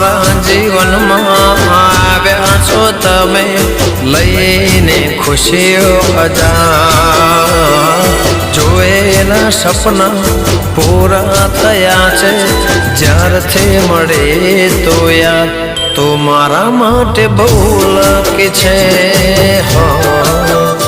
મારા જીવનમાં આવ્યા છો તમે લઈને ખુશીઓ હજાર જોયેલા સપના પૂરા થયા છે જ્યારથી મળે તો યાર તો મારા માટે બહુ લકી છે હા